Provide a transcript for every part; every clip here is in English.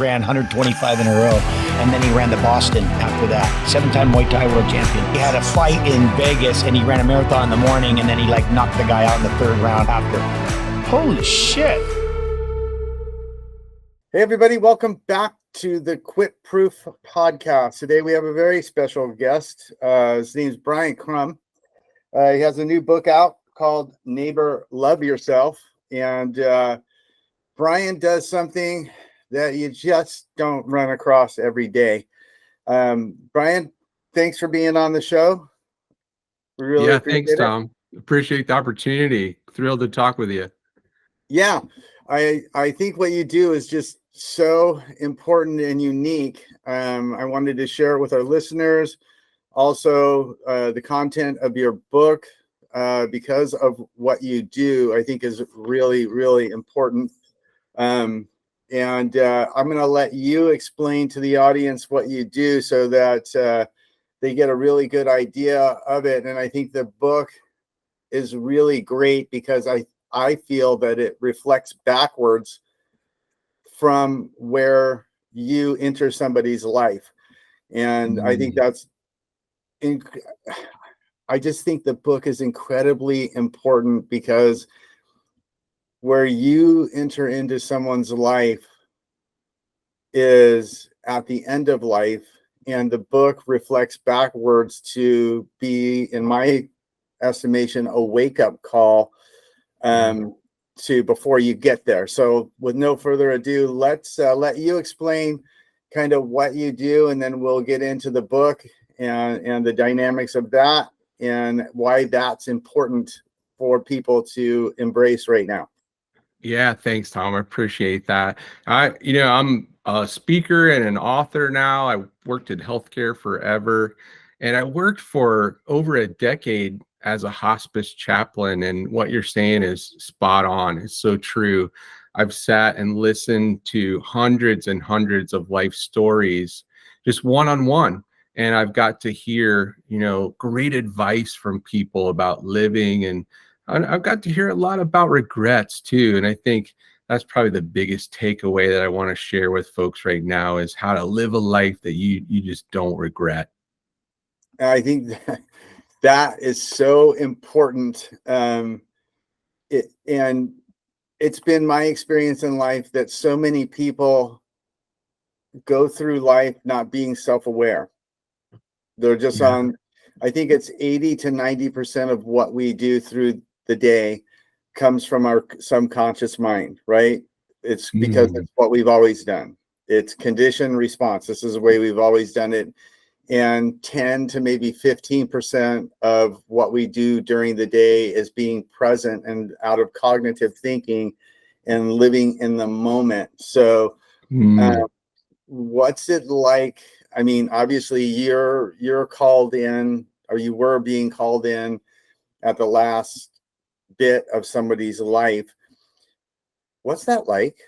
ran 125 in a row. And then he ran the Boston after that. 7-time Muay Thai world champion. He had a fight in Vegas and he ran a marathon in the morning and then he knocked the guy out in the third round after. Holy shit. Hey everybody, welcome back to the Quitproof podcast. Today we have a very special guest. His name is Bryan Crum. He has a new book out called Neighbor Love Yourself. And Bryan does something that you just don't run across every day. Bryan, thanks for being on the show. We really appreciate thanks, it. Tom. Appreciate the opportunity. Thrilled to talk with you. Yeah, I think what you do is just so important and unique. I wanted to share it with our listeners. Also, the content of your book, because of what you do, I think is really, really important. And I'm going to let you explain to the audience what you do so that they get a really good idea of it. And I think the book is really great because I feel that it reflects backwards from where you enter somebody's life. And I think I just think the book is incredibly important because where you enter into someone's life is at the end of life, and the book reflects backwards to be, in my estimation, a wake-up call to before you get there. So with no further ado, let's let you explain kind of what you do, and then we'll get into the book and the dynamics of that and why that's important for people to embrace right now. Yeah, thanks, Tom. I appreciate that. I'm a speaker and an author now. I worked in healthcare forever, and I worked for over a decade as a hospice chaplain. And what you're saying is spot on. It's so true. I've sat and listened to hundreds and hundreds of life stories, just one-on-one. And I've got to hear, great advice from people about living, and I've got to hear a lot about regrets too. And I think that's probably the biggest takeaway that I want to share with folks right now is how to live a life that you just don't regret. I think that is so important. And it's been my experience in life that so many people go through life not being self-aware. They're just on, I think it's 80 to 90% of what we do through the day comes from our subconscious mind, right? It's because it's what we've always done. It's conditioned response. This is the way we've always done it. And 10 to maybe 15% of what we do during the day is being present and out of cognitive thinking and living in the moment. So what's it like? I mean, obviously you're called in, or you were being called in at the last bit of somebody's life. What's that like?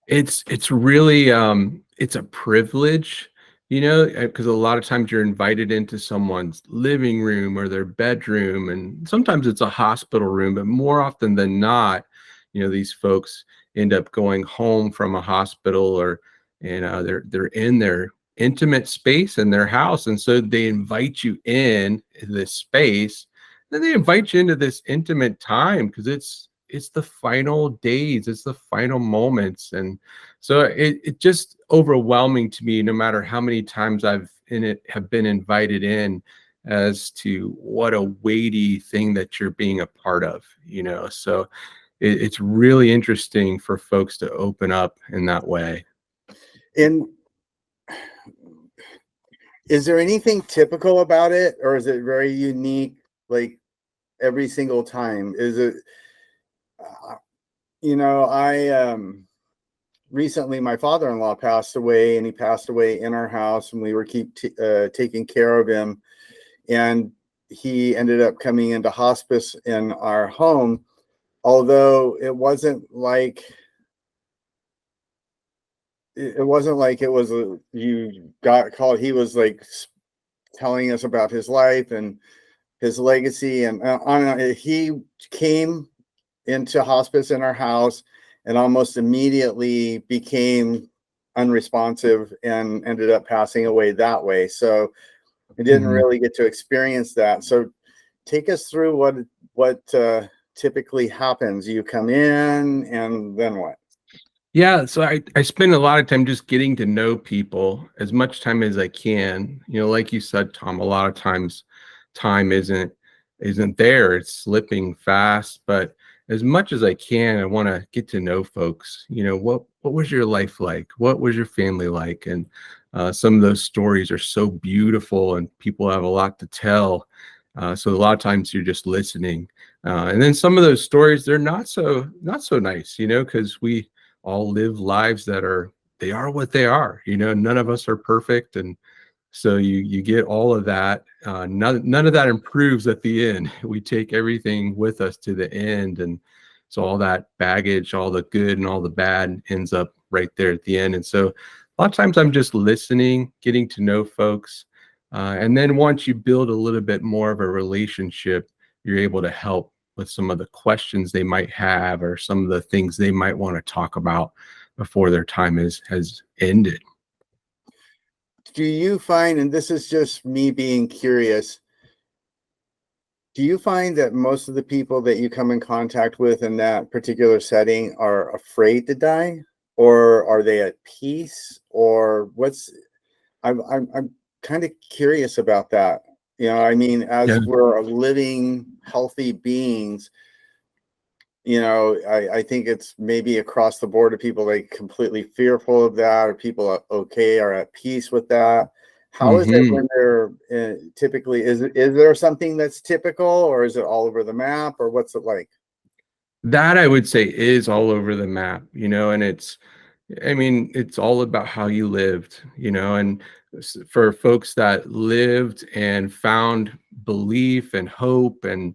It's really it's a privilege, because a lot of times you're invited into someone's living room or their bedroom, and sometimes it's a hospital room, but more often than not, these folks end up going home from a hospital, or they're in their intimate space in their house, and so they invite you in this space. Then they invite you into this intimate time because it's the final days, it's the final moments. And so it just overwhelming to me, no matter how many times have been invited in, as to what a weighty thing that you're being a part of, so it's really interesting for folks to open up in that way. And is there anything typical about it, or is it very unique, like every single time? Is it, I recently, my father-in-law passed away, and he passed away in our house, and we were taking care of him, and he ended up coming into hospice in our home, although it wasn't like it was you got called. He was like telling us about his life and his legacy, and he came into hospice in our house and almost immediately became unresponsive and ended up passing away that way. So I didn't really get to experience that. So take us through what typically happens. You come in and then what? Yeah, so I spend a lot of time just getting to know people as much time as I can. Like you said, Tom, a lot of times time isn't there. It's slipping fast, but as much as I can, I want to get to know folks. What was your life like? What was your family like? And some of those stories are so beautiful, and people have a lot to tell. So a lot of times you're just listening, and then some of those stories, they're not so nice, because we all live lives they are what they are. None of us are perfect, and so you get all of that. None of that improves at the end. We take everything with us to the end, and so all that baggage, all the good and all the bad, ends up right there at the end. And so a lot of times I'm just listening, getting to know folks, and then once you build a little bit more of a relationship, you're able to help with some of the questions they might have, or some of the things they might want to talk about before their time has ended. Do you find, and this is just me being curious, do you find that most of the people that you come in contact with in that particular setting are afraid to die, or are they at peace, or I'm kind of curious about that. I mean, Yeah. as we're living healthy beings, I think it's maybe across the board of people like completely fearful of that, or people are okay, are at peace with that. How is it hmm when they're typically, is there something that's typical, or is it all over the map, or what's it like? That I would say is all over the map, and it's all about how you lived, and for folks that lived and found belief and hope, and,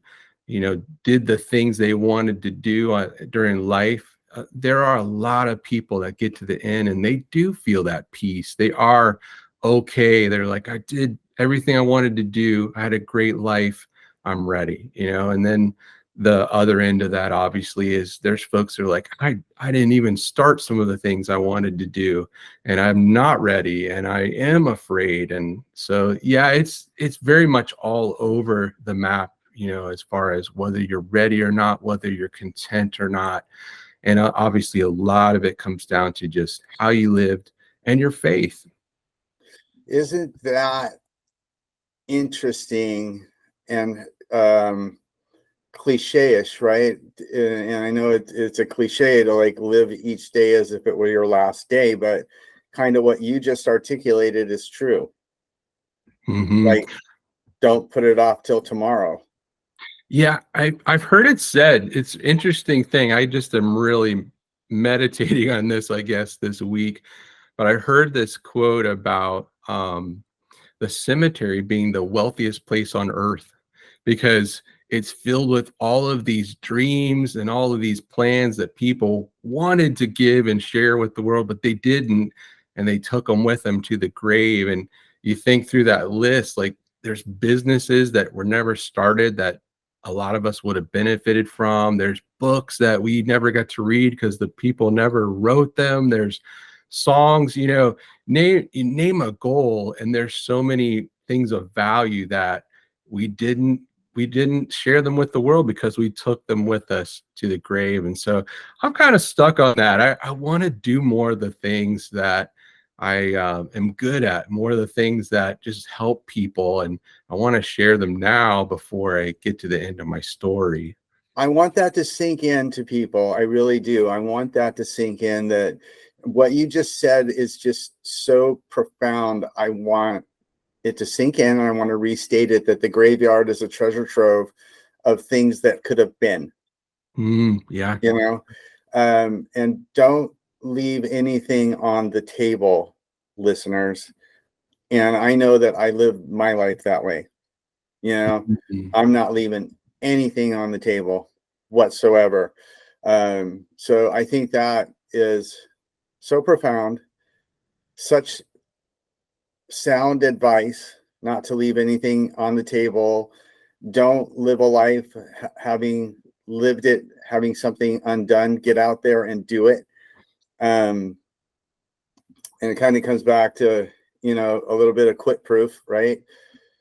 did the things they wanted to do during life. There are a lot of people that get to the end and they do feel that peace. They are okay. They're like, I did everything I wanted to do. I had a great life. I'm ready, and then the other end of that obviously is there's folks who are like, I didn't even start some of the things I wanted to do, and I'm not ready, and I am afraid. And so yeah, it's very much all over the map, as far as whether you're ready or not, whether you're content or not. And obviously a lot of it comes down to just how you lived and your faith. Isn't that interesting and cliche-ish, right? And I know it's a cliche to like live each day as if it were your last day, but kind of what you just articulated is true. hmm Like, don't put it off till tomorrow. Yeah, I've heard it said. It's an interesting thing. I just am really meditating on this, I guess, this week. But I heard this quote about the cemetery being the wealthiest place on earth, because it's filled with all of these dreams and all of these plans that people wanted to give and share with the world, but they didn't, and they took them with them to the grave. And you think through that list, like there's businesses that were never started that a lot of us would have benefited from. There's books that we never got to read because the people never wrote them. There's songs, name a goal, and there's so many things of value that we didn't we didn't share them with the world because we took them with us to the grave. And so I'm kind of stuck on that. I want to do more of the things that I am good at, more of the things that just help people, and I want to share them now before I get to the end of my story. I want that to sink in to people. I really do. I want that to sink in, that what you just said is just so profound. I want it to sink in, and I want to restate it, that the graveyard is a treasure trove of things that could have been, Yeah. And don't leave anything on the table, listeners. And I know that I live my life that way. Mhm. I'm not leaving anything on the table whatsoever. So I think that is so profound, such sound advice, not to leave anything on the table. Don't live a life having lived it, having something undone. Get out there and do it. Um, And it kind of comes back to, a little bit of Quitproof, right?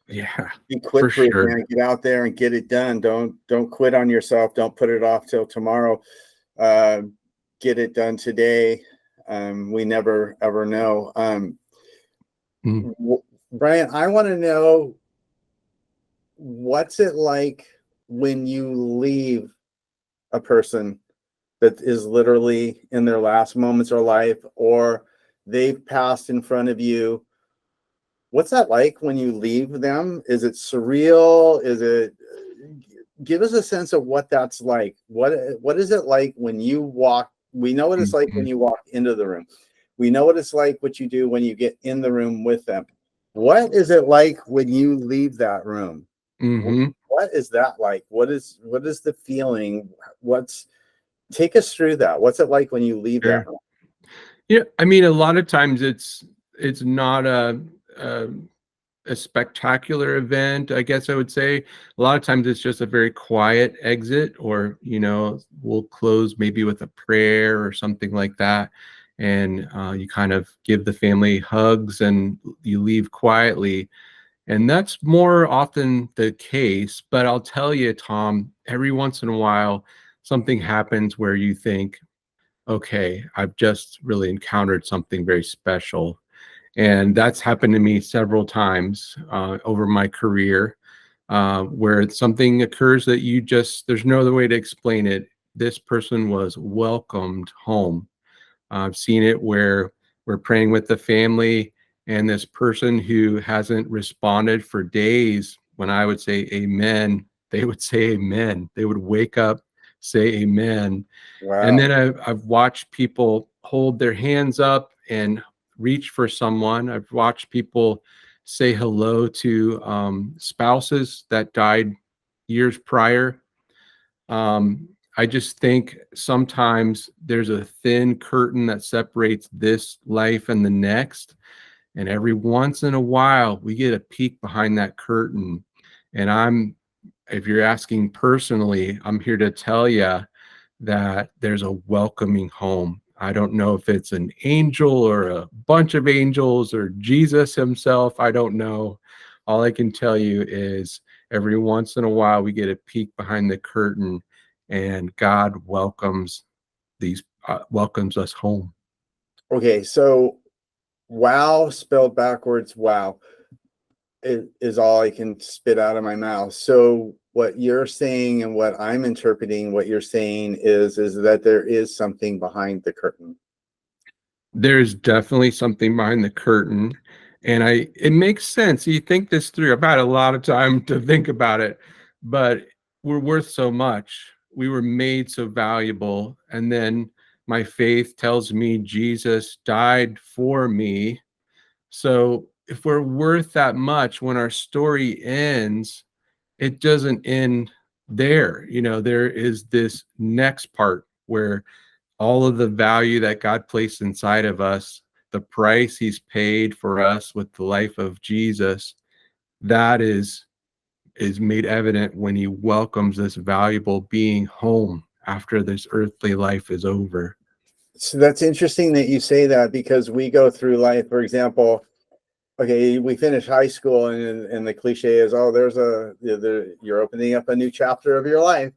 Yeah, Be for Quitproof, sure. man. Get out there and get it done. Don't quit on yourself. Don't put it off till tomorrow. Uh, get it done today. We never ever know. Mm. Bryan, I want to know, what's it like when you leave a person that is literally in their last moments of life, or they've passed in front of you? What's that like when you leave them? Is it surreal? Give us a sense of what that's like. What is it like when you walk? We know what it's like when Mhm. you walk into the room. We know what it's like, what you do when you get in the room with them. What is it like when you leave that room? Mhm. What is that like? What is the feeling? Take us through that. What's it like when you leave that Sure. room? Yeah, I mean, a lot of times it's not a a spectacular event, I guess I would say. A lot of times it's just a very quiet exit, or, we'll close maybe with a prayer or something like that. And you kind of give the family hugs and you leave quietly. And that's more often the case. But I'll tell you, Tom, every once in a while, something happens where you think, okay, I've just really encountered something very special. And that's happened to me several times over my career, where something occurs that there's no other way to explain it. This person was welcomed home. I've seen it where we're praying with the family, and this person who hasn't responded for days, when I would say amen, they would say amen. They would wake up, say amen. And Wow. then I've watched people hold their hands up and reach for someone. I've watched people say hello to spouses that died years prior. I just think sometimes there's a thin curtain that separates this life and the next. And every once in a while, we get a peek behind that curtain. And if you're asking personally, I'm here to tell you that there's a welcoming home. I don't know if it's an angel or a bunch of angels or Jesus himself. I don't know. All I can tell you is every once in a while we get a peek behind the curtain, and God welcomes us home. Okay, so wow spelled backwards, wow, is all I can spit out of my mouth. So what you're saying, and what I'm interpreting what you're saying, is that there is something behind the curtain. There's definitely something behind the curtain, and it makes sense. You think this through. I've had a lot of time to think about it, but we're worth so much. We were made so valuable, and then my faith tells me Jesus died for me. So if we're worth that much, when our story ends, it doesn't end there. There is this next part where all of the value that God placed inside of us, the price he's paid for us with the life of Jesus, that is made evident when he welcomes this valuable being home after this earthly life is over. So that's interesting that you say that, because we go through life, for example, okay, we finish high school, and the cliche is, oh, you're opening up a new chapter of your life.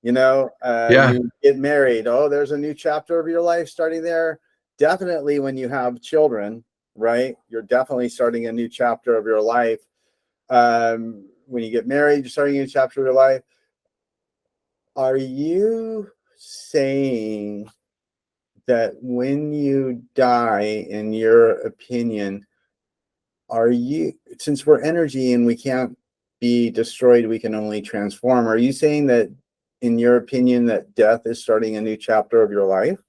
Yeah. You get married. Oh, there's a new chapter of your life starting there. Definitely when you have children, right? You're definitely starting a new chapter of your life. When you get married, you're starting a new chapter of your life. Are you saying that when you die, in your opinion, since we're energy and we can't be destroyed, we can only transform, are you saying that, in your opinion, that death is starting a new chapter of your life?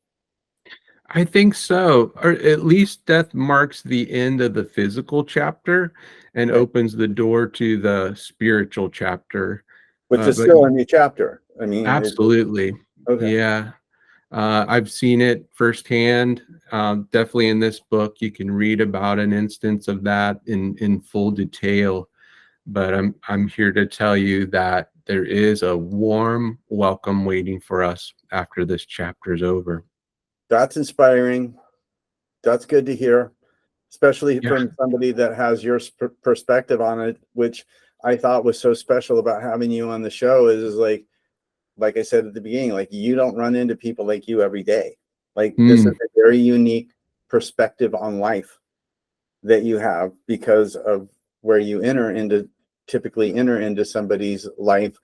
I think so. Or at least death marks the end of the physical chapter and Okay. opens the door to the spiritual chapter. Which is But still a new chapter. I mean, absolutely. okay. Yeah. I've seen it firsthand. Definitely in this book, you can read about an instance of that in full detail. But I'm here to tell you that there is a warm welcome waiting for us after this chapter is over. That's inspiring. That's good to hear, especially Yeah. from somebody that has your perspective on it, which I thought was so special about having you on the show is like I said at the beginning, like you don't run into people like you every day. Like this is Mm, a very unique perspective on life that you have because of where you typically enter into somebody's life.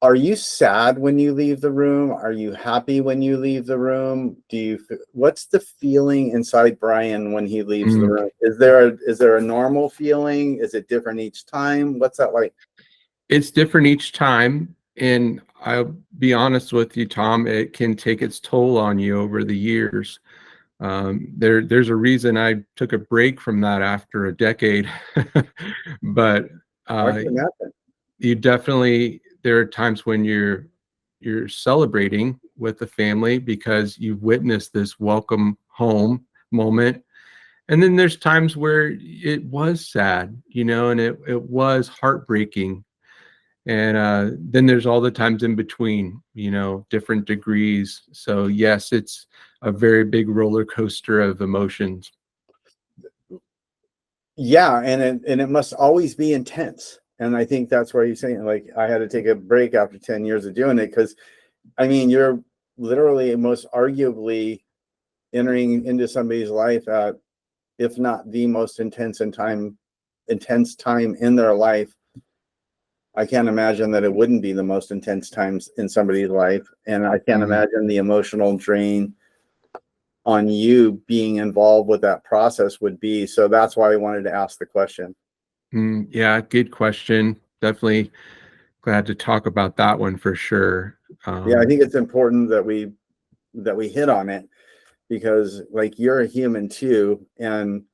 Are you sad when you leave the room? Are you happy when you leave the room? What's the feeling inside Bryan when he leaves the mm. room? Is there a normal feeling? Is it different each time? What's that like? It's different each time. And I'll be honest with you, Tom, it can take its toll on you over the years. There's a reason I took a break from that after a decade. But I uh, can imagine. you definitely, there are times when you're celebrating with the family because you've witnessed this welcome home moment. And then there's times where it was sad, and it was heartbreaking. And then there's all the times in between, different degrees. So yes, it's a very big roller coaster of emotions. Yeah, and it must always be intense. And I think that's where you're saying, like, I had to take a break after 10 years of doing it because I mean, you're literally most arguably entering into somebody's life at, if not the most intense time in their life. I can't imagine that it wouldn't be the most intense times in somebody's life. And I can't Mm, imagine the emotional drain on you being involved with that process would be. So that's why I wanted to ask the question. yeah, good question. Definitely glad to talk about that one for sure. Yeah, I Um, think it's important that we hit on it because like you're a human too. And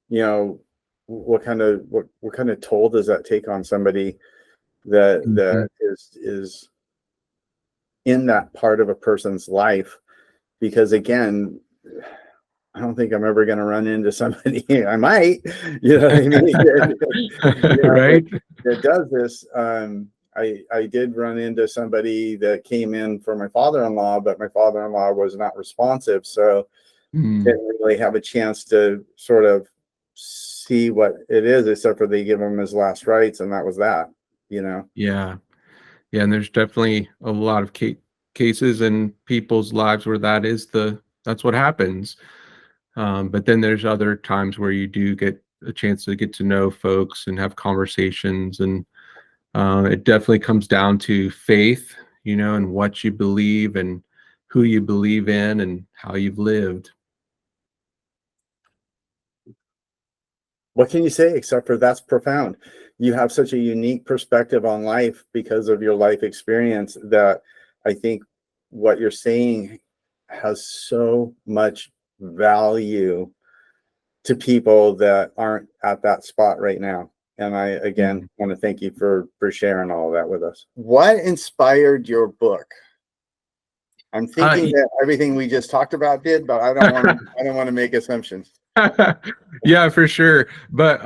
you know, what kind of toll does that take on somebody that mhm. is in that part of a person's life? Because again, I don't think I'm ever going to run into somebody. I might, what I mean, Right? that does this. I did run into somebody that came in for my father-in-law, but my father-in-law was not responsive, so Mm, didn't really have a chance to sort of see what it is, except for they give him his last rites, and that was that. yeah. Yeah, and there's definitely a lot of cases in people's lives where that's what happens. But then there's other times where you do get a chance to get to know folks and have conversations, and it definitely comes down to faith, and what you believe and who you believe in and how you've lived. What can you say except for that's profound? You have such a unique perspective on life because of your life experience that I think what you're saying has so much value to people that aren't at that spot right now. And I again Mm. want to thank you for sharing all of that with us. What inspired your book? I'm thinking Y- that everything we just talked about did, but I don't want to make assumptions. yeah, for sure. But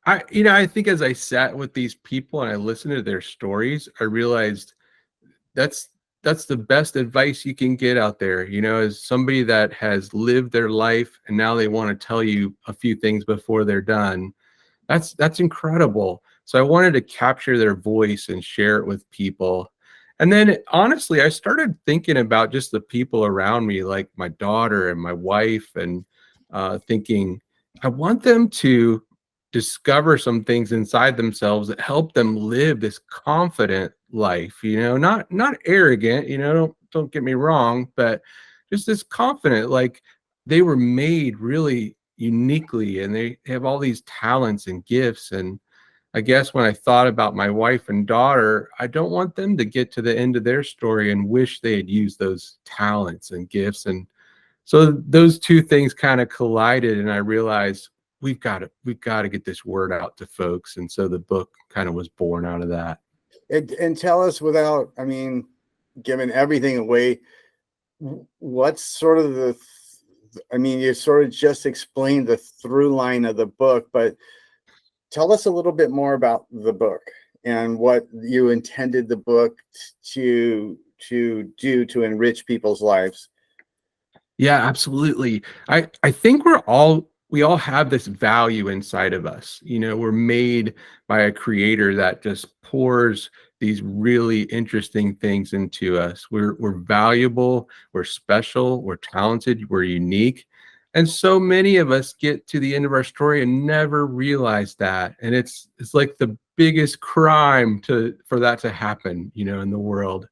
I think as I sat with these people and I listened to their stories, I realized that's that's the best advice you can get out there, as somebody that has lived their life and now they want to tell you a few things before they're done. That's incredible. So I wanted to capture their voice and share it with people. And then honestly, I started thinking about just the people around me, like my daughter and my wife, and thinking, I want them to discover some things inside themselves that help them live this confident life, not arrogant, don't get me wrong, but just this confident, like they were made really uniquely and they have all these talents and gifts. And I guess when I thought about my wife and daughter, I don't want them to get to the end of their story and wish they had used those talents and gifts. And so those two things kind of collided and I realized we've got to get this word out to folks. And so the book kind of was born out of that. And tell us without, I mean, giving everything away, what's sort of I mean, you sort of just explained the through line of the book, but tell us a little bit more about the book and what you intended the book to do to enrich people's lives. Yeah, absolutely. I think we all have this value inside of us. You know, we're made by a creator that just pours these really interesting things into us. We're valuable, we're special, we're talented, we're unique. And so many of us get to the end of our story and never realize that. And it's like the biggest crime to for that to happen, you know, in the world.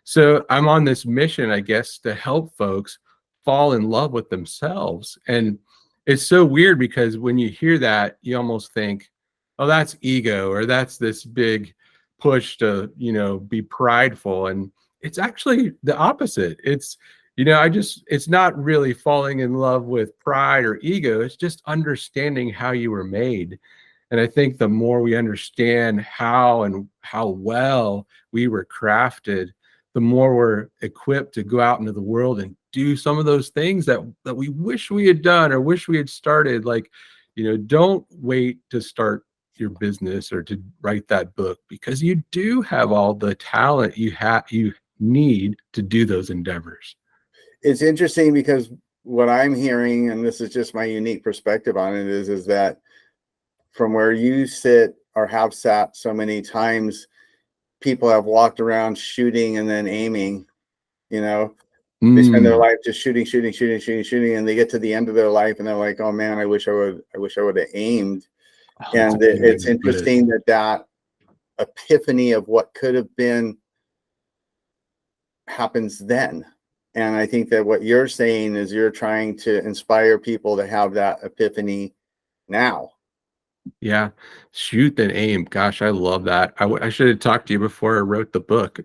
So I'm on this mission, I guess, to help folks fall in love with themselves. And it's so weird because when you hear that, you almost think, oh, that's ego, or that's this big push to, you know, be prideful. And it's actually the opposite. It's, you know, it's not really falling in love with pride or ego. It's just understanding how you were made. And I think the more we understand how and how well we were crafted, the more we're equipped to go out into the world and do some of those things that we wish we had done or wish we had started. Like, you know, don't wait to start your business or to write that book, because you do have all the talent you need to do those endeavors. It's interesting because what I'm hearing, and this is just my unique perspective on it, is that from where you sit or have sat so many times, people have walked around shooting and then aiming, you know. They spend their Mm. life just shooting, shooting, shooting, shooting, shooting, and they get to the end of their life and they're like, "Oh man, I wish I would have aimed." Oh, that's And a good way it's to put it. interesting that epiphany of what could have been happens then. And I think that what you're saying is you're trying to inspire people to have that epiphany now. Yeah, shoot then aim. Gosh, I love that. I should have talked to you before I wrote the book.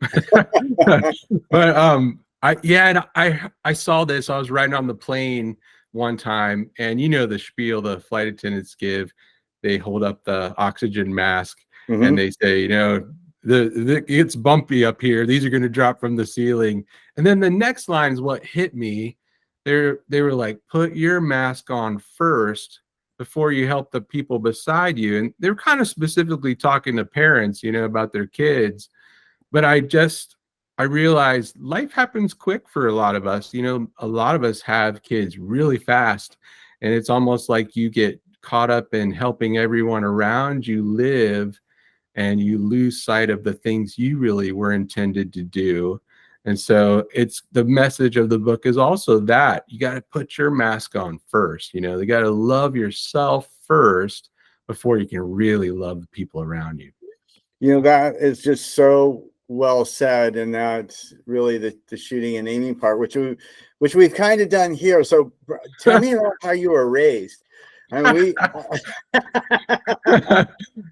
But I yeah, and I saw this. I was riding on the plane one time, and you know the spiel the flight attendants give. They hold up the oxygen mask and Hmm. they say, you know, the it's bumpy up here. These are going to drop from the ceiling. And then the next line is what hit me. They were like, put your mask on first before you help the people beside you. And they're kind of specifically talking to parents, you know, about their kids. But I realized life happens quick for a lot of us. You know, a lot of us have kids really fast. And it's almost like you get caught up in helping everyone around you live, and you lose sight of the things you really were intended to do. And so it's the message of the book is also that you got to put your mask on first. You know, you got to love yourself first before you can really love the people around you. You know, that is just so well said. And that's really the shooting and aiming part, which we've kind of done here. So tell me about how you were raised. I mean,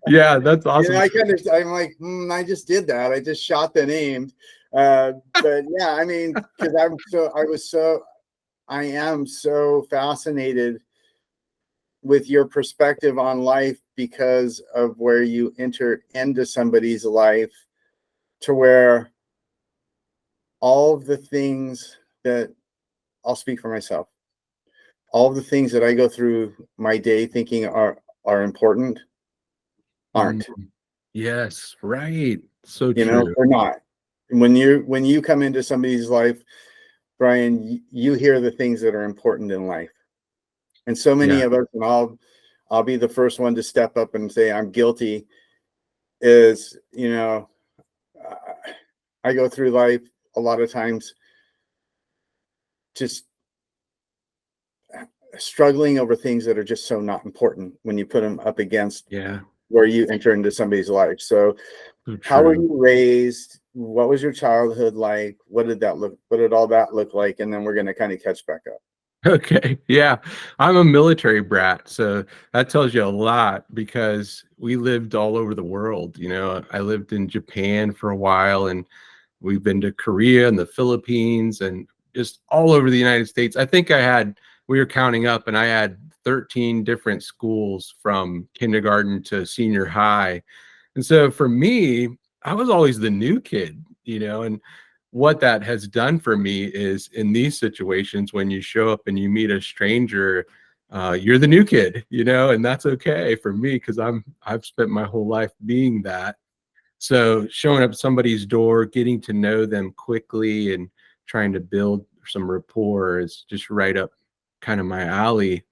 Yeah, that's you know, awesome. I'm like, I just did that. I just shot then aimed. But yeah, I mean, because I am so fascinated with your perspective on life because of where you enter into somebody's life, to where all of the things that I'll speak for myself, all of the things that I go through my day thinking are important Mm, aren't. yes, right. So You know, true. they're not. When you come into somebody's life, Bryan, you hear the things that are important in life. And so many Yeah. of us, and I'll be the first one to step up and say I'm guilty, is, you know, I go through life a lot of times just struggling over things that are just so not important when you put them up against Yeah. where you enter into somebody's life. So So how were true. you raised? What was your childhood like? What did all that look like? And then we're going to kind of catch back up. Okay. Yeah. I'm a military brat. So that tells you a lot because we lived all over the world. You know, I lived in Japan for a while, and we've been to Korea and the Philippines and just all over the United States. I think we were counting up, and I had 13 different schools from kindergarten to senior high. And so for me, I was always the new kid, you know, and what that has done for me is in these situations, when you show up and you meet a stranger, you're the new kid, you know, and that's okay for me because I've spent my whole life being that. So showing up at somebody's door, getting to know them quickly and trying to build some rapport is just right up kind of my alley.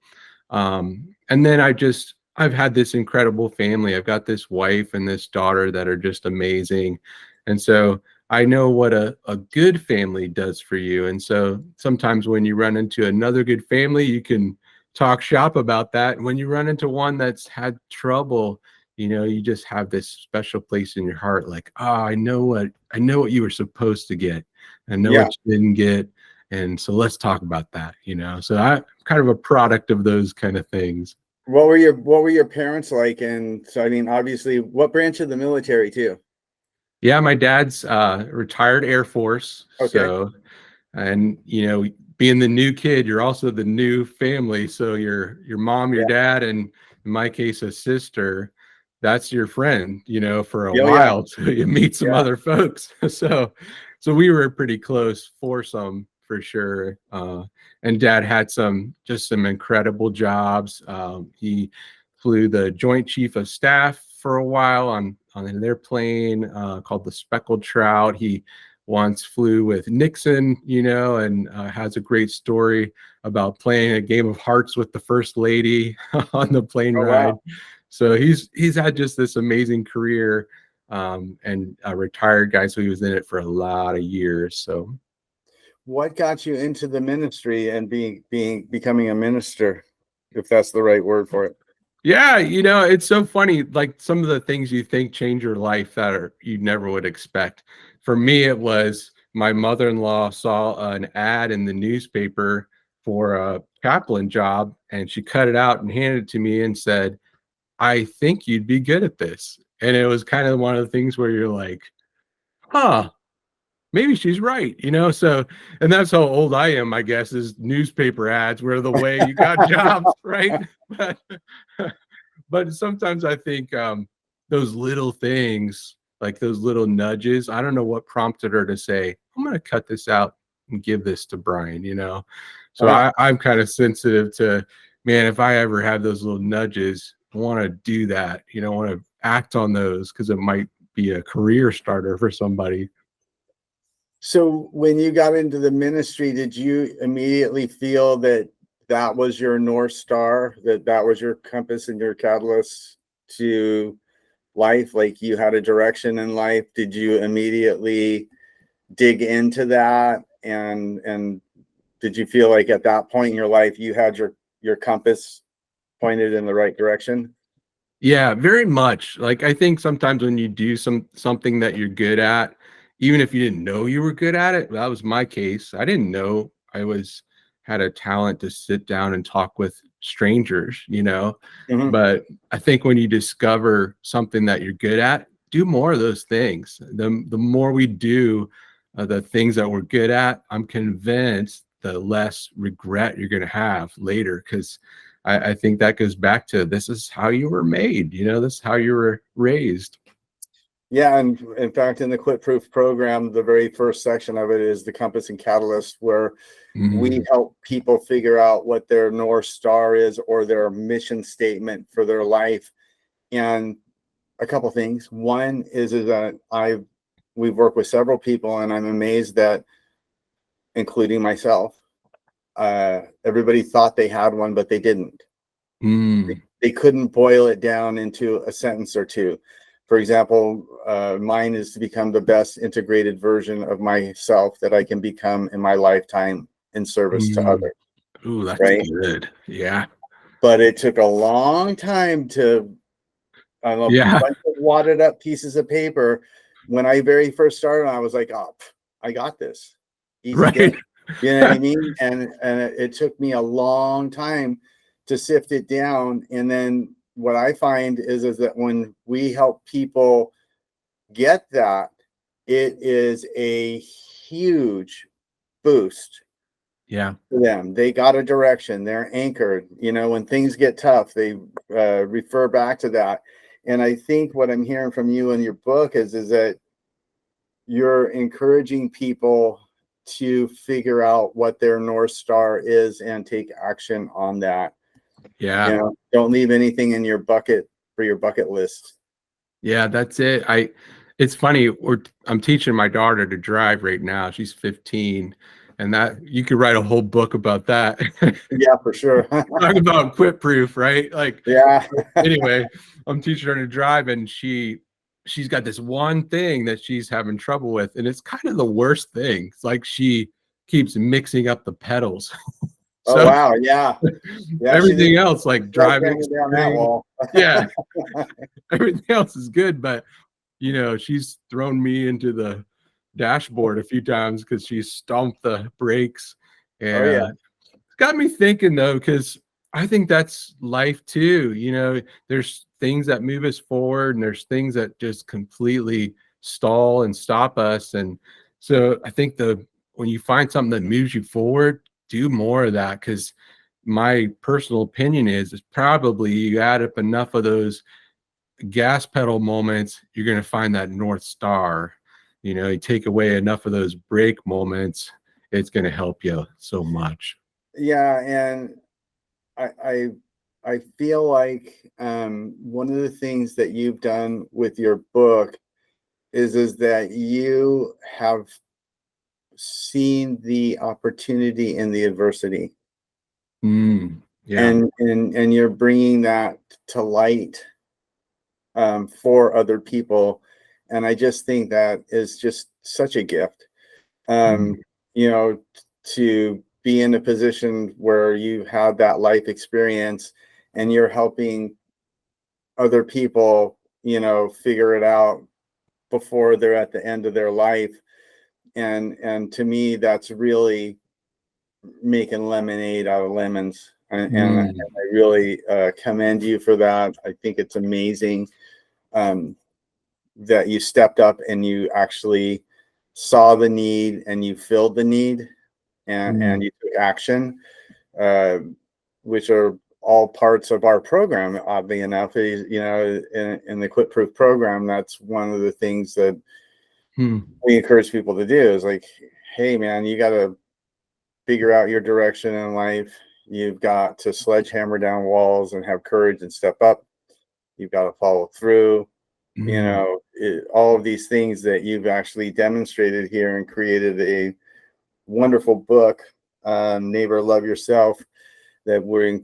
And then I've had this incredible family. I've got this wife and this daughter that are just amazing. And so I know what a good family does for you. And so sometimes when you run into another good family, you can talk shop about that. And when you run into one that's had trouble, you just have this special place in your heart, like, I know what you were supposed to get. I know Yeah. what you didn't get. And so let's talk about that, So I'm kind of a product of those kind of things. What were your parents like? And so, I mean, obviously, what branch of the military too? Yeah, my dad's retired Air Force. Okay. So, and being the new kid, you're also the new family. So your mom, your dad, and in my case, a sister, that's your friend, for a Oh, yeah. while till you meet some Yeah. other folks. So we were a pretty close foursome for sure. And dad had some incredible jobs. He flew the Joint Chief of Staff for a while on their plane called the Speckled Trout. He once flew with Nixon, and has a great story about playing a game of hearts with the first lady on the plane Oh, ride. wow. So he's had just this amazing career, and a retired guy. So he was in it for a lot of years. So What got you into the ministry and becoming a minister, if that's the right word for it? yeah, it's so funny. Like some of the things you think change your life that you never would expect. For me, it was my mother-in-law saw an ad in the newspaper for a chaplain job, and she cut it out and handed it to me and said, I think you'd be good at this. And it was kind of one of the things where you're like, huh, maybe she's right, So, and that's how old I am, I guess, is newspaper ads were the way you got jobs, right? But, but sometimes I think those little things, like those little nudges, I don't know what prompted her to say, I'm going to cut this out and give this to Bryan, So I'm kind of sensitive to, man, if I ever have those little nudges, I want to do that, I want to act on those because it might be a career starter for somebody. So when you got into the ministry, did you immediately feel that was your North Star, that was your compass and your catalyst to life? Like you had a direction in life. Did you immediately dig into that? And did you feel like at that point in your life, you had your compass pointed in the right direction? Yeah, very much. Like I think sometimes when you do something that you're good at, even if you didn't know you were good at it, that was my case. I didn't know I had a talent to sit down and talk with strangers, Mm-hmm. But I think when you discover something that you're good at, do more of those things. The more we do the things that we're good at, I'm convinced the less regret you're going to have later, because I think that goes back to this is how you were made, this is how you were raised. Yeah, and in fact, in the Quitproof program, the very first section of it is the compass and catalyst, where we help people figure out what their North Star is or their mission statement for their life. And a couple things. One is that we've worked with several people, and I'm amazed that, including myself, everybody thought they had one, but they didn't. They couldn't boil it down into a sentence or two. For example, mine is to become the best integrated version of myself that I can become in my lifetime in service to others. Ooh, that's right? good. Yeah. But it took a long time to, I don't know, Yeah. a bunch of wadded up pieces of paper. When I very first started, I was like, oh, I got this. Easy Right. game. You know what I mean? And it took me a long time to sift it down. And then what I find is that when we help people get that, it is a huge boost. Yeah. For them. They got a direction. They're anchored. When things get tough, they refer back to that. And I think what I'm hearing from you in your book is that you're encouraging people to figure out what their North Star is and take action on that. Yeah. Don't leave anything in your bucket for your bucket list. Yeah, that's it. It's funny. I'm teaching my daughter to drive right now. She's 15. And that you could write a whole book about that. Yeah, for sure. Talk about Quitproof, right? Like, Yeah. anyway, I'm teaching her to drive, and she's got this one thing that she's having trouble with, and it's kind of the worst thing. It's like she keeps mixing up the pedals. Oh, So wow. Yeah. Yeah. She everything didn't else, like start driving, banging down that steering, wall. yeah, everything else is good, but she's thrown me into the dashboard a few times because she stomped the brakes. Oh, yeah. And it's got me thinking, though, because I think that's life too. There's things that move us forward, and there's things that just completely stall and stop us. And so I think when you find something that moves you forward, do more of that. Because my personal opinion is probably you add up enough of those gas pedal moments, you're going to find that North Star. You take away enough of those brake moments, it's going to help you so much. Yeah. And I feel like one of the things that you've done with your book is that you have seen the opportunity in the adversity, Yeah. and you're bringing that to light for other people. And I just think that is just such a gift, Mm, you know, to be in a position where you have that life experience and you're helping other people, figure it out before they're at the end of their life. And to me, that's really making lemonade out of lemons. And I mm, really commend you for that. I think it's amazing that you stepped up and you actually saw the need and you filled the need, and mm, you took action, uh, which are all parts of our program. Oddly enough, in the Quitproof program, that's one of the things that mm, we encourage people to do is like, hey, man, you got to figure out your direction in life. You've got to sledgehammer down walls and have courage and step up. You've got to follow through. mm, All of these things that you've actually demonstrated here and created a wonderful book, Neighbor Love Yourself, that we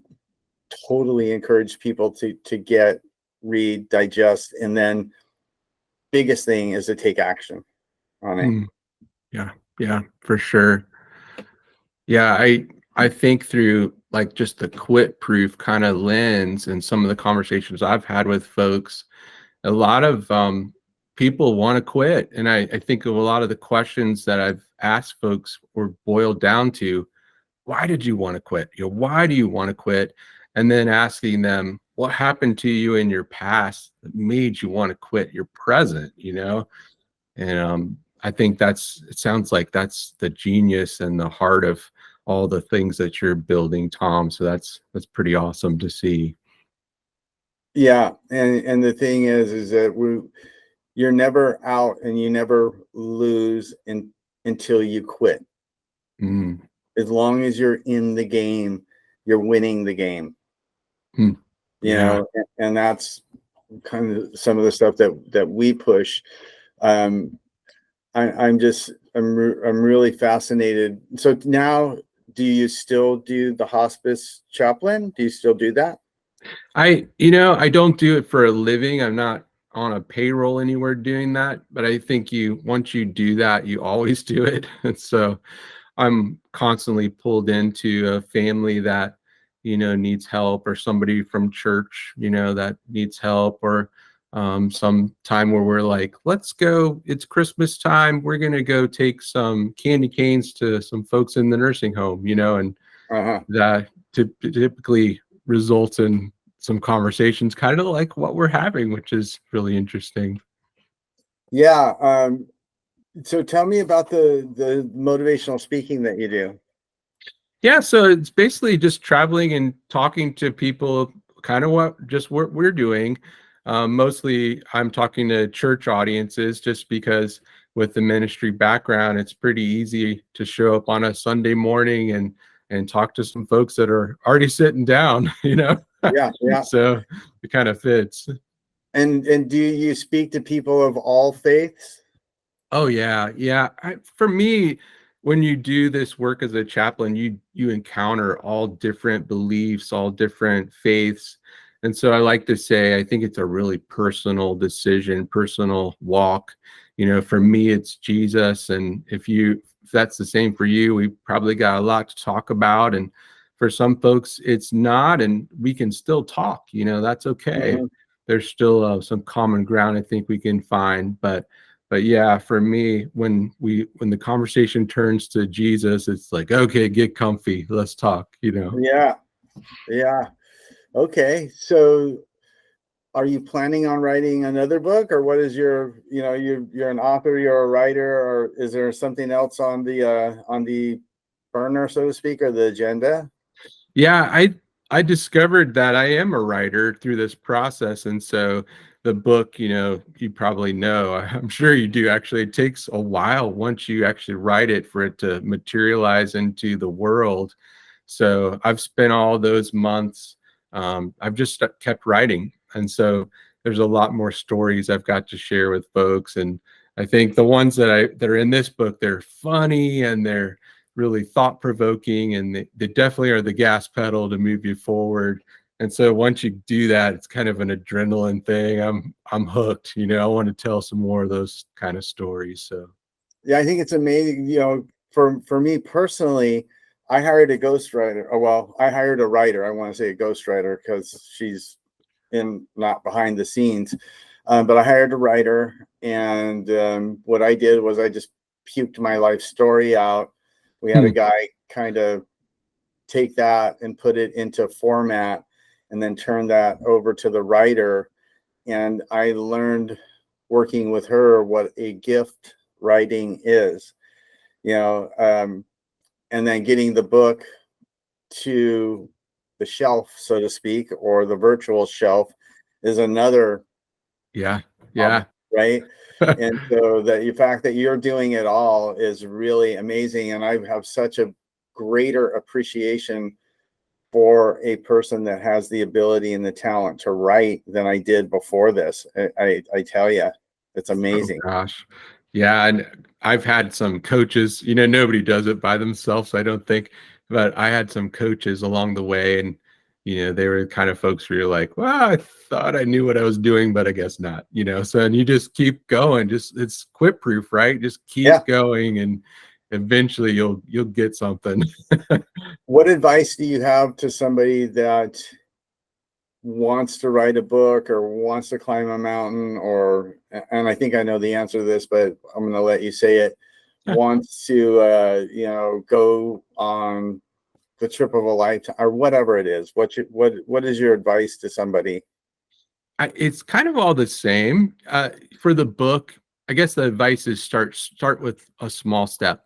totally encourage people to get, read, digest, and then biggest thing is to take action on it. mm. Yeah. Yeah, for sure. Yeah, I think through like just the quit proof kind of lens and some of the conversations I've had with folks, a lot of people want to quit. And I think of a lot of the questions that I've asked folks were boiled down to, why did you want to quit? Why do you want to quit? And then asking them, what happened to you in your past that made you want to quit your present? And I think it sounds like that's the genius and the heart of all the things that you're building, Tom. So that's pretty awesome to see. Yeah, and the thing is that you're never out and you never lose until you quit. Mm, As long as you're in the game, you're winning the game. mm, yeah. And that's kind of some of the stuff that we push. Um, I'm really fascinated. So now, do you still do the hospice chaplain? Do you still do that? I don't do it for a living. I'm not on a payroll anywhere doing that, but I think once you do that, you always do it. And so I'm constantly pulled into a family that, needs help, or somebody from church, that needs help, or some time where we're like, let's go, it's Christmas time. We're going to go take some candy canes to some folks in the nursing home, and Uh-huh. that typically results in some conversations kind of like what we're having, which is really interesting. Yeah. So tell me about the motivational speaking that you do. Yeah, so it's basically just traveling and talking to people, kind of what we're doing. Mostly, I'm talking to church audiences, just because with the ministry background, it's pretty easy to show up on a Sunday morning and talk to some folks that are already sitting down, Yeah, yeah. So it kind of fits. And do you speak to people of all faiths? Oh yeah, yeah. For me, when you do this work as a chaplain, you encounter all different beliefs, all different faiths. And so I like to say, I think it's a really personal decision, personal walk. For me, it's Jesus. And if that's the same for you, we probably got a lot to talk about. And for some folks, it's not, and we can still talk, that's okay. Mhm. There's still some common ground I think we can find. But yeah, for me, when the conversation turns to Jesus, it's like, okay, get comfy, let's talk. Yeah. Yeah. Okay. So are you planning on writing another book, or what is you're an author, you're a writer, or is there something else on the burner, so to speak, or the agenda? Yeah, I discovered that I am a writer through this process. And so the book, you probably know, I'm sure you do actually, it takes a while once you actually write it for it to materialize into the world. So I've spent all those months, I've just kept writing. And so there's a lot more stories I've got to share with folks. And I think the ones that are in this book, they're funny and they're really thought provoking, and they definitely are the gas pedal to move you forward. And so once you do that, it's kind of an adrenaline thing. I'm hooked. I want to tell some more of those kind of stories. So Yeah, I think it's amazing. For me personally, I hired a ghostwriter. Oh, well, I hired a writer. I want to say a ghostwriter because she's not behind the scenes. But I hired a writer, and what I did was I just puked my life story out. We had a guy kind of take that and put it into format, and then turn that over to the writer. And I learned working with her what a gift writing is, and then getting the book to the shelf, so to speak, or the virtual shelf is another yeah, problem, yeah. right? And so the fact that you're doing it all is really amazing. And I have such a greater appreciation for a person that has the ability and the talent to write than I did before this. I tell you, it's Oh amazing. gosh. Yeah, and I've had some coaches, nobody does it by themselves, I don't think, but I had some coaches along the way, and they were the kind of folks where you're like, well, I thought I knew what I was doing, but I guess not, so, and you just keep going, it's quit proof, right? Just Yeah. keep going, and eventually you'll get something. What advice do you have to somebody that wants to write a book or wants to climb a mountain, and I think I know the answer to this, but I'm going to let you say it, wants to go on the trip of a lifetime or whatever it is? What is your advice to somebody? It's kind of all the same. For the book, I guess the advice is start with a small step.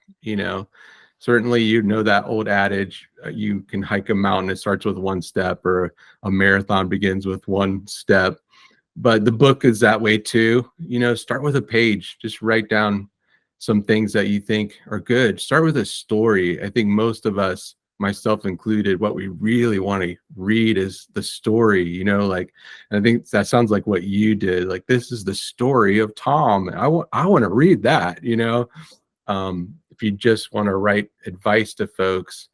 Certainly, that old adage, you can hike a mountain, it starts with one step, or a marathon begins with one step. But the book is that way too. Start with a page, just write down some things that you think are good. Start with a story. I think most of us, myself included, what we really want to read is the story, like, and I think that sounds like what you did. Like, this is the story of Tom. I want to read that, if you just want to write advice to folks,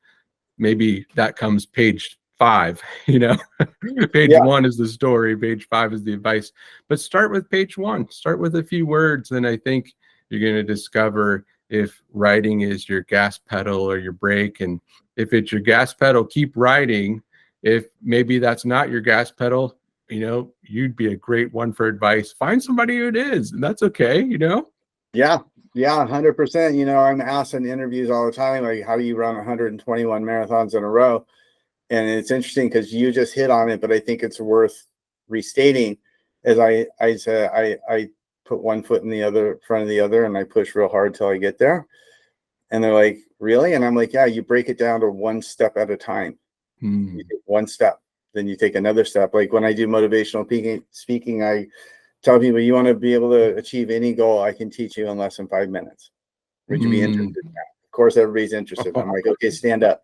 maybe that comes page 5, page Yeah. 1 is the story, page 5 is the advice. But start with page 1, start with a few words, and I think you're going to discover if writing is your gas pedal or your brake. And if it's your gas pedal, keep writing. If maybe that's not your gas pedal, you'd be a great one for advice. Find somebody who it is, and that's okay. Yeah. 100%. I'm asked in interviews all the time, like, how do you run 121 marathons in a row? And it's interesting because you just hit on it, but I think it's worth restating. As I said, I put one foot in the other front of the other, and I push real hard till I get there. And they're like, really? And I'm like, yeah, you break it down to one step at a time. You take one step, then you take another step. Like when I do motivational speaking, I tell people, you want to be able to achieve any goal, I can teach you in less than 5 minutes. Would you be interested in that? Of course, everybody's interested. I'm like, okay, stand up.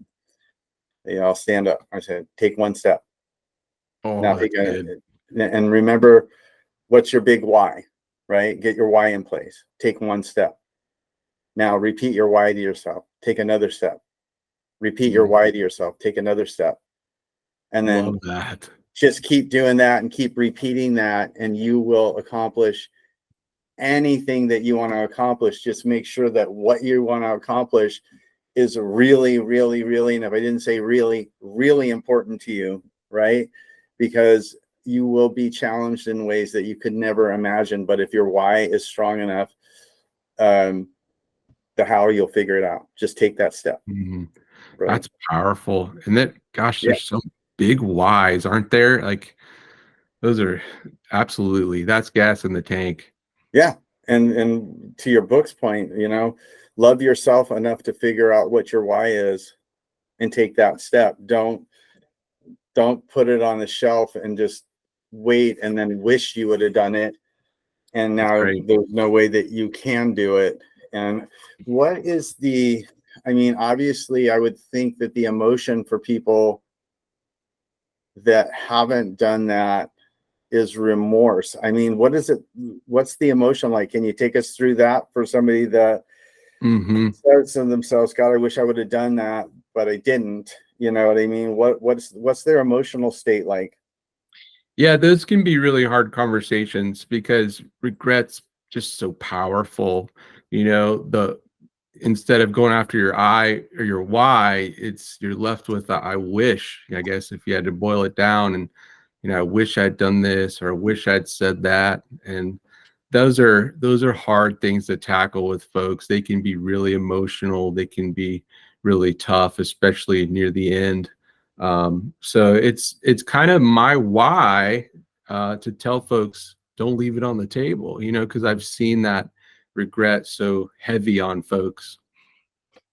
I'll stand up. I said, take one step. Now That's good. and remember, what's your big why, right? Get your why in place. Take one step. Now repeat your why to yourself. take another step. Repeat your why to yourself, take another step. And then Love that. just keep doing that and keep repeating that, and you will accomplish anything that you want to accomplish. Just make sure that what you want to accomplish is really, really, really, and if I didn't say really, really important to you, right? Because you will be challenged in ways that you could never imagine. But if your why is strong enough, the how, you'll figure it out. Just take that step. Mhm. Right? That's powerful. And that, gosh, Yeah. there's some big whys, aren't there? Like those are absolutely, that's gas in the tank. Yeah. And to your book's point, love yourself enough to figure out what your why is and take that step. Don't put it on the shelf and just wait and then wish you would have done it. And That's now great. there's no way that you can do it. And what is obviously I would think that the emotion for people that haven't done that is remorse. What is it? What's the emotion like? Can you take us through that for somebody that says to themselves, God, I wish I would have done that, but I didn't. You know what I mean? What's their emotional state like? Yeah, those can be really hard conversations because regret's just so powerful. The instead of going after your I or your why, you're left with the I wish, I guess, if you had to boil it down. And I wish I'd done this, or I wish I'd said that. And those are hard things to tackle with folks. They can be really emotional, they can be really tough, especially near the end. So it's kind of my why, to tell folks, don't leave it on the table, because I've seen that regret so heavy on folks.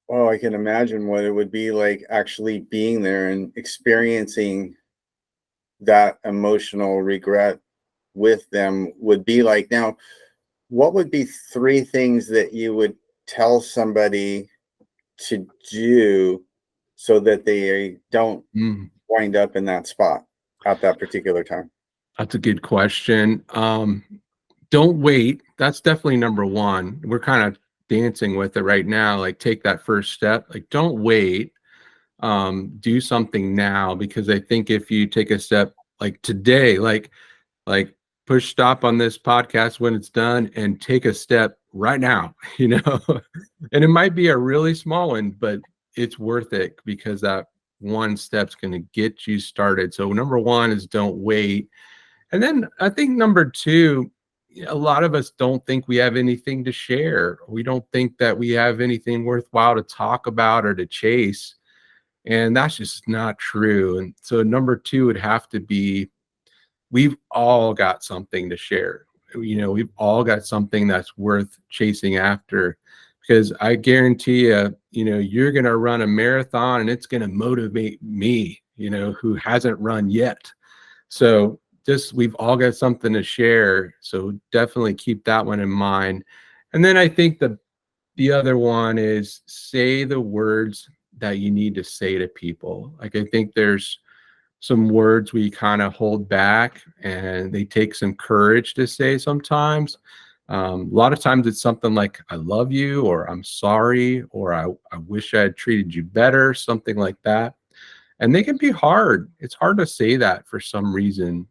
Oh, I can imagine what it would be like actually being there and experiencing that emotional regret with them would be like. Now, what would be 3 things that you would tell somebody to do so that they don't wind up in that spot at that particular time? That's a good question. Don't wait. That's definitely number one. We're kind of dancing with it right now. Like, take that first step. Like, don't wait. Do something now, because I think if you take a step like today, like push stop on this podcast when it's done and take a step right now, and it might be a really small one, but it's worth it, because that one step's going to get you started. So number one is don't wait. And then I think number two, a lot of us don't think we have anything to share. We don't think that we have anything worthwhile to talk about or to chase. And that's just not true. And so number two would have to be, we've all got something to share. We've all got something that's worth chasing after, because I guarantee you, you're going to run a marathon and it's going to motivate me, who hasn't run yet. So we've all got something to share. So definitely keep that one in mind. And then I think the other one is, say the words that you need to say to people. Like, I think there's some words we kind of hold back, and they take some courage to say sometimes. A lot of times it's something like, I love you, or I'm sorry, or I wish I had treated you better, something like that. And they can be hard. It's hard to say that for some reason,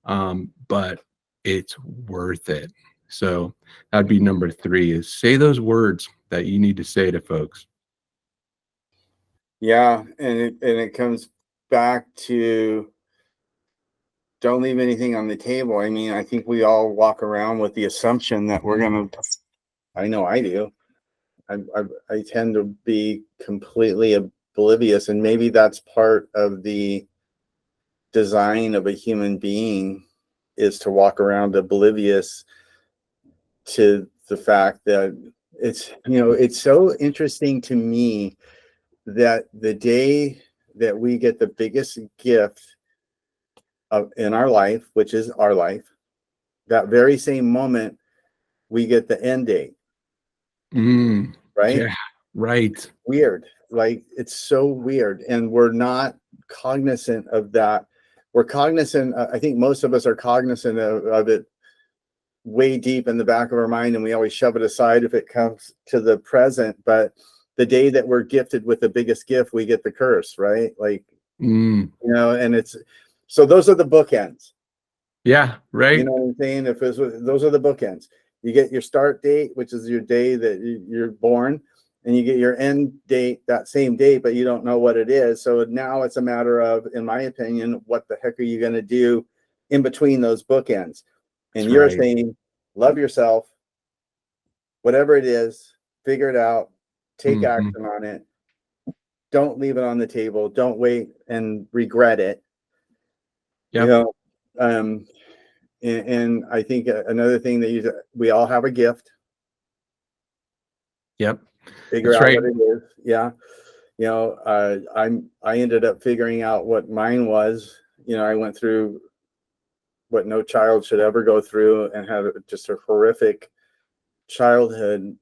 but it's worth it. So that'd be number three, is say those words that you need to say to folks. Yeah, and it comes back to, don't leave anything on the table. I think we all walk around with the assumption that we're gonna. I know I do. I tend to be completely oblivious, and maybe that's part of the design of a human being, is to walk around oblivious to the fact that it's so interesting to me that the day that we get the biggest gift in our life, which is our life, that very same moment we get the end date. Right? Yeah, right. Weird. Like, it's so weird, and we're not cognizant of that. We're cognizant, I think most of us are cognizant of it way deep in the back of our mind, and we always shove it aside if it comes to the present. But the day that we're gifted with the biggest gift, we get the curse, right? Like, Mm. you know, and it's, so those are the bookends. Yeah, right. You know what I'm saying? If it's, those are the bookends. You get your start date, which is your day that you're born, and you get your end date that same day, but you don't know what it is. So now it's a matter of, in my opinion, what the heck are you going to do in between those bookends? And That's you're right. saying, love yourself, whatever it is, figure it out, take Mhm. action on it. Don't leave it on the table. Don't wait and regret it. You Yep. know, and I think another thing that we all have a gift. Yep. Figure That's out right. what it is. Yeah. You know, I ended up figuring out what mine was. You know, I went through what no child should ever go through and had just a horrific childhood.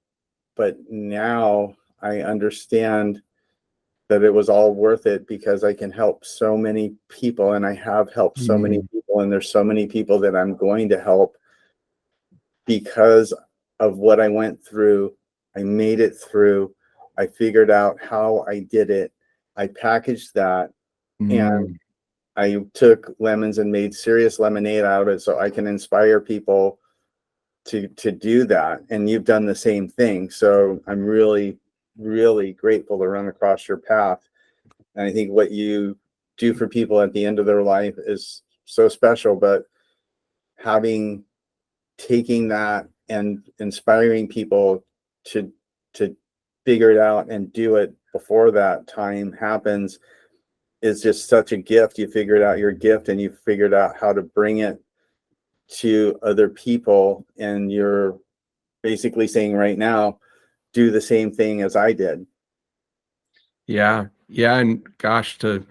But now I understand that it was all worth it because I can help so many people, and I have helped so many Mm. people, and there's so many people that I'm going to help because of what I went through. I made it through. I figured out how I did it. I packaged that, and Mm. I took lemons and made serious lemonade out of it so I can inspire people to do that. And you've done the same thing. So I'm really, really grateful to run across your path. And I think what you do for people at the end of their life is so special. But having taking that and inspiring people to to figure it out and do it before that time happens is just such a gift. You figured out your gift and you figured out how to bring it to other people, and you're basically saying right now, do the same thing as I did. Yeah. Yeah. And gosh, to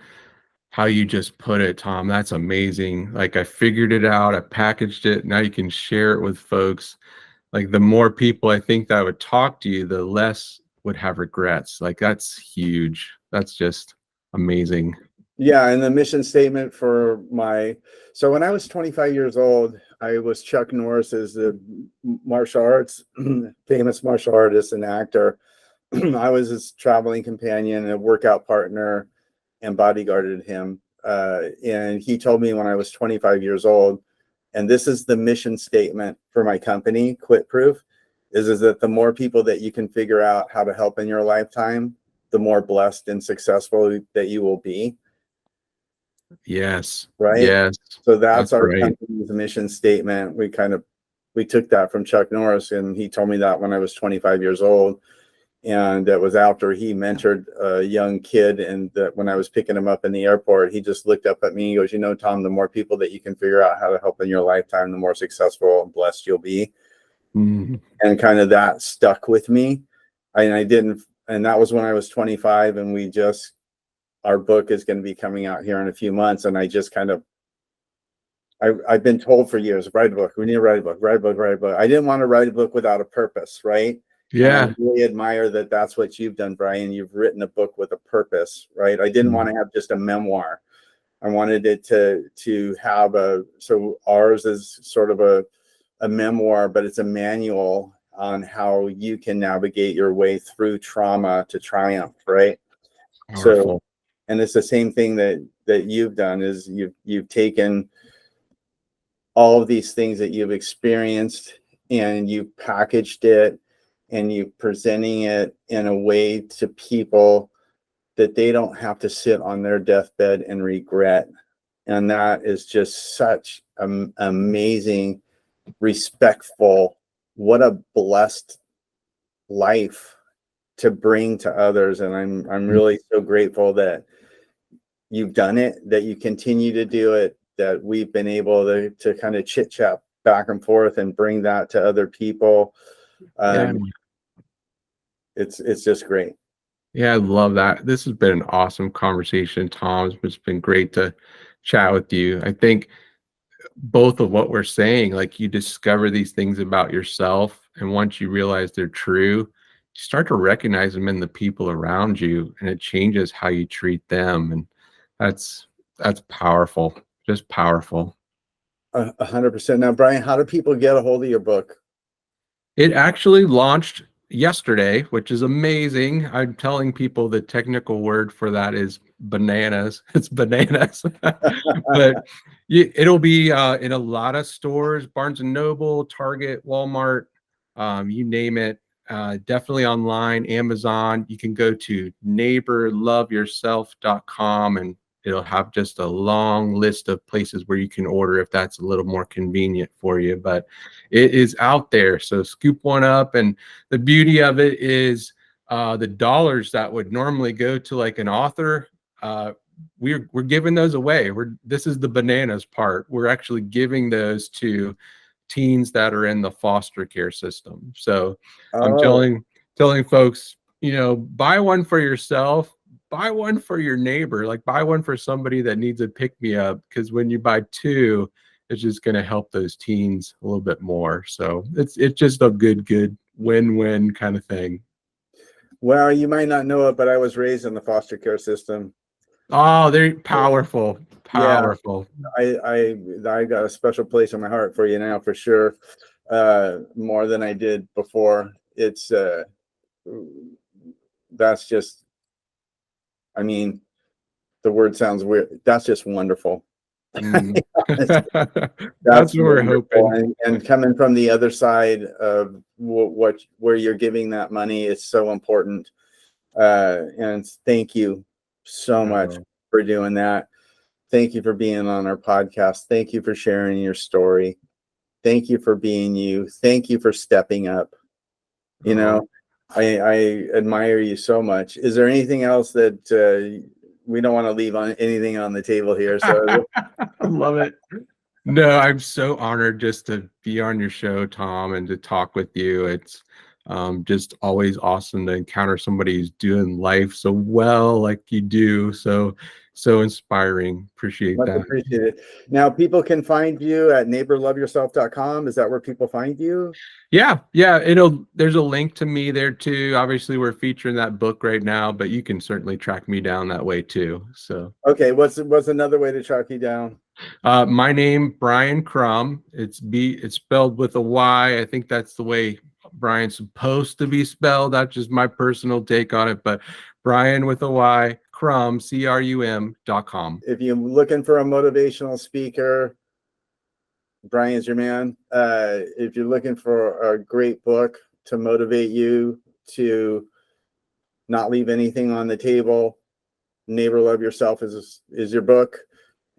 how you just put it, Tom, that's amazing. Like I figured it out, I packaged it. Now you can share it with folks. Like the more people I think that would talk to you, the less would have regrets. Like that's huge. That's just amazing. Yeah, and the mission statement for so when I was 25 years old, I was Chuck Norris's the martial arts, famous martial artist and actor. I was his traveling companion, a workout partner, and bodyguarded him. And he told me when I was 25 years old, and this is the mission statement for my company, Quitproof, is that the more people that you can figure out how to help in your lifetime, the more blessed and successful that you will be. Yes. Right. Yes. So that's That's our right. company's mission statement. We took that from Chuck Norris, and he told me that when I was 25 years old. And that was after he mentored a young kid. And that when I was picking him up in the airport, he just looked up at me. He goes, you know, Tom, the more people that you can figure out how to help in your lifetime, the more successful and blessed you'll be. Mhm. And kind of that stuck with me. And that was when I was 25, and our book is going to be coming out here in a few months. And I just kind of, I've been told for years, write a book. We need to write a book, write a book, write a book. I didn't want to write a book without a purpose, right? And I Yeah. really admire that that's what you've done, Bryan. You've written a book with a purpose, right? I didn't Mm. want to have just a memoir. I wanted it to have so ours is sort of a memoir, but it's a manual on how you can navigate your way through trauma to triumph, right? So, Powerful. and it's the same thing that you've done is you've taken all of these things that you've experienced and you packaged it and you presenting it in a way to people that they don't have to sit on their deathbed and regret. And that is just such amazing, respectful, what a blessed life to bring to others. And I'm Mm. really so grateful that you've done it, that you continue to do it, that we've been able to kind of chit chat back and forth and bring that to other people. Yeah. Um, it's just great. Yeah, I love that. This has been an awesome conversation, Tom. It's been great to chat with you. I think both of what we're saying, like you discover these things about yourself, and once you realize they're true, you start to recognize them in the people around you, and it changes how you treat them. And that's that's powerful, just powerful. 100%. Now, Bryan, how do people get a hold of your book? It actually launched yesterday, which is amazing. I'm telling people the technical word for that is bananas. It's bananas. But it'll be in a lot of stores, Barnes and Noble, Target, Walmart, you name it. Definitely online, Amazon. You can go to neighborloveyourself.com and it'll have just a long list of places where you can order if that's a little more convenient for you. But it is out there. So scoop one up. And the beauty of it is the dollars that would normally go to like an author, we're giving those away. This is the bananas part. We're actually giving those to teens that are in the foster care system. So I'm Oh, telling folks, buy one for yourself, buy one for your neighbor, like buy one for somebody that needs a pick me up, because when you buy two, it's just going to help those teens a little bit more. So it's just a good win-win kind of thing. well, you might not know it, but I was raised in the foster care system. Oh, they're powerful. Yeah, Powerful. I got a special place in my heart for you now, for sure. More than I did before. It's that's just, I mean, the word sounds weird. That's just wonderful. Mm. That's That's what we're wonderful. hoping. And coming from the other side of where you're giving that money is so important. And thank you so much Oh, for doing that. Thank you for being on our podcast. Thank you for sharing your story. Thank you for being you. Thank you for stepping up. You oh. know, I admire you so much. Is there anything else that we don't want to leave on anything on the table here? So I love it. No, I'm so honored just to be on your show, Tom, and to talk with you. It's just always awesome to encounter somebody who's doing life so well like you do. So inspiring. Appreciate much that. appreciated. Now, people can find you at neighborloveyourself.com. Is that where people find you? Yeah. There's a link to me there too. Obviously, we're featuring that book right now, but you can certainly track me down that way too. So Okay, what's another way to track you down? my name, Bryan Crum. It's spelled with a Y. I think that's the way Brian's supposed to be spelled. That's just my personal take on it. But Bryan with a Y, Crum, CRUM.com. If you're looking for a motivational speaker, Brian's your man. If you're looking for a great book to motivate you to not leave anything on the table, Neighbor Love Yourself is your book.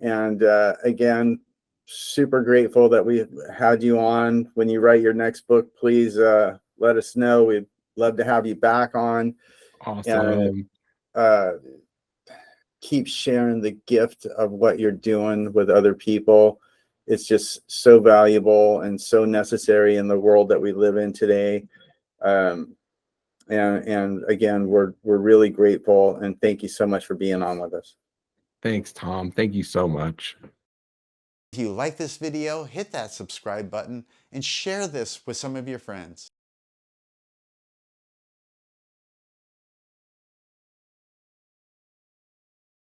And again, super grateful that we had you on. When you write your next book, please let us know. We'd love to have you back on. And Awesome. keep sharing the gift of what you're doing with other people. It's just so valuable and so necessary in the world that we live in today. And again, we're really grateful, and thank you so much for being on with us. Thanks, Tom. Thank you so much. If you like this video, hit that subscribe button and share this with some of your friends.